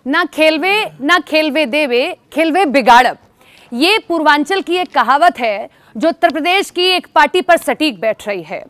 ना खेलवे देवे खेलवे बिगाड़ब। ये पूर्वांचल की एक कहावत है जो उत्तर प्रदेश की एक पार्टी पर सटीक बैठ रही है।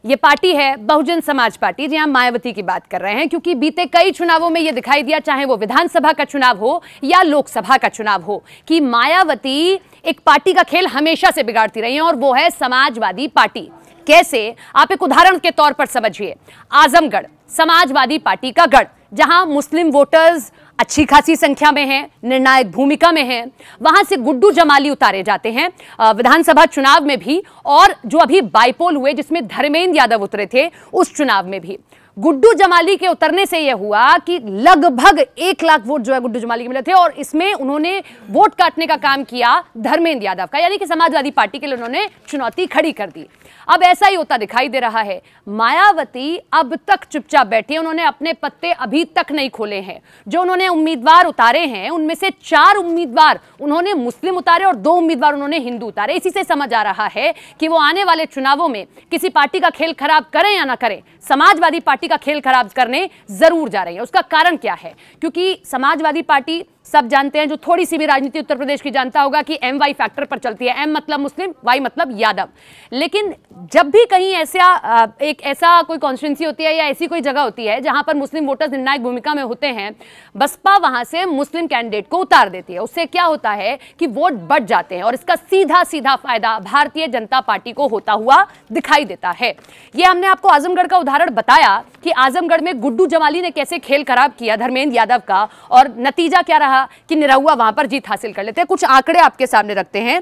ये पार्टी है बहुजन समाज पार्टी, जी हम मायावती की बात कर रहे हैं, क्योंकि बीते कई चुनावों में ये दिखाई दिया, चाहे वो विधानसभा का चुनाव हो या लोकसभा का चुनाव हो, कि मायावती एक पार्टी का खेल हमेशा से बिगाड़ती रही है, और वो है समाजवादी पार्टी। कैसे, आप एक उदाहरण के तौर पर समझिए। आजमगढ़ समाजवादी पार्टी का गढ़, जहां मुस्लिम वोटर्स अच्छी खासी संख्या में हैं, निर्णायक भूमिका में हैं, वहां से गुड्डू जमाली उतारे जाते हैं विधानसभा चुनाव में भी, और जो अभी बाईपोल हुए जिसमें धर्मेंद्र यादव उतरे थे उस चुनाव में भी गुड्डू जमाली के उतरने से यह हुआ कि लगभग 1 लाख वोट जो है गुड्डू जमाली के मिले थे, और इसमें उन्होंने वोट काटने का काम किया धर्मेंद्र यादव का, यानी कि समाजवादी पार्टी के लिए उन्होंने चुनौती खड़ी कर दी। अब ऐसा ही होता दिखाई दे रहा है। मायावती अब तक चुपचाप बैठी है, उन्होंने अपने पत्ते अभी तक नहीं खोले हैं। जो उन्होंने उम्मीदवार उतारे हैं उनमें से 4 उम्मीदवार उन्होंने मुस्लिम उतारे और 2 उम्मीदवार उन्होंने हिंदू उतारे। इसी से समझ आ रहा है कि वो आने वाले चुनावों में किसी पार्टी का खेल खराब करें या ना करें, समाजवादी पार्टी का खेल खराब करने जरूर जा रही है। उसका कारण क्या है? क्योंकि समाजवादी पार्टी सब जानते हैं, जो थोड़ी सी भी राजनीति उत्तर प्रदेश की जानता होगा, कि MY फैक्टर पर चलती है। M मतलब मुस्लिम, Y मतलब यादव। लेकिन जब भी कहीं ऐसा कोई कॉन्स्टिट्यूंसी होती है या ऐसी कोई जगह होती है जहां पर मुस्लिम वोटर्स निर्णायक भूमिका में होते हैं, बसपा वहां से मुस्लिम कैंडिडेट को उतार देती है। उससे क्या होता है कि वोट बढ़ जाते हैं, और इसका सीधा सीधा फायदा भारतीय जनता पार्टी को होता हुआ दिखाई देता है। यह हमने आपको आजमगढ़ का उदाहरण बताया कि आजमगढ़ में गुड्डू जमाली ने कैसे खेल खराब किया धर्मेंद्र यादव का, और नतीजा क्या रहा कि निरहुआ वहां पर जीत हासिल कर लेते हैं। कुछ आंकड़े आपके सामने रखते हैं।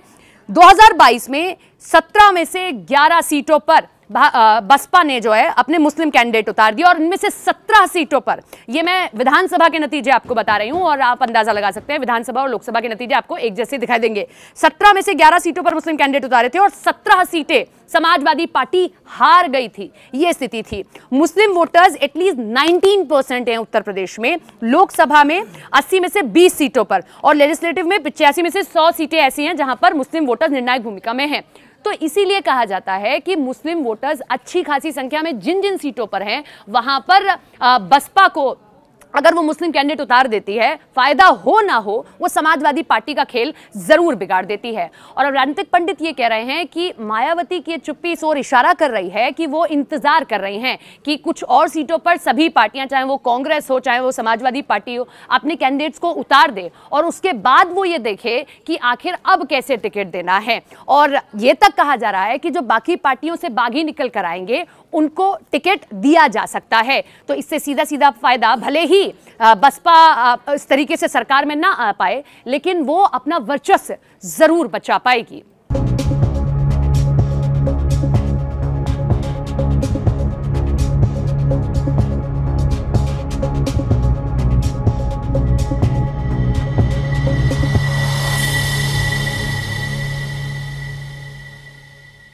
2022 में 17 में से 11 सीटों पर बसपा ने जो है अपने मुस्लिम कैंडिडेट उतार दिया, और इनमें से 17 सीटों पर, ये मैं विधानसभा के नतीजे आपको बता रही हूं, और आप अंदाजा लगा सकते हैं विधानसभा और लोकसभा के नतीजे आपको एक जैसे दिखाई देंगे। 17 में से 11 सीटों पर मुस्लिम कैंडिडेट उतारे थे, और 17 सीटें समाजवादी पार्टी हार गई थी। यह स्थिति थी। मुस्लिम वोटर्स एटलीस्ट 19% हैं उत्तर प्रदेश में, लोकसभा में 80 में से 20 सीटों पर, और लेजिस्लेटिव में 85 में से 100 सीटें ऐसी हैं जहां पर मुस्लिम वोटर्स निर्णायक भूमिका में हैं। तो इसीलिए कहा जाता है कि मुस्लिम वोटर्स अच्छी खासी संख्या में जिन जिन सीटों पर हैं वहां पर बसपा को अगर वो मुस्लिम कैंडिडेट उतार देती है, फायदा हो ना हो, वो समाजवादी पार्टी का खेल जरूर बिगाड़ देती है। और अब राजनीतिक पंडित ये कह रहे हैं कि मायावती की चुप्पी इस ओर इशारा कर रही है कि वो इंतजार कर रही हैं कि कुछ और सीटों पर सभी पार्टियां, चाहे वो कांग्रेस हो चाहे वो समाजवादी पार्टी हो, अपने कैंडिडेट्स को उतार दे, और उसके बाद वो ये देखे कि आखिर अब कैसे टिकट देना है। और ये तक कहा जा रहा है कि जो बाकी पार्टियों से बागी निकल कर आएंगे उनको टिकट दिया जा सकता है। तो इससे सीधा सीधा फायदा, भले ही बसपा इस तरीके से सरकार में ना आ पाए, लेकिन वो अपना वर्चस्व जरूर बचा पाएगी।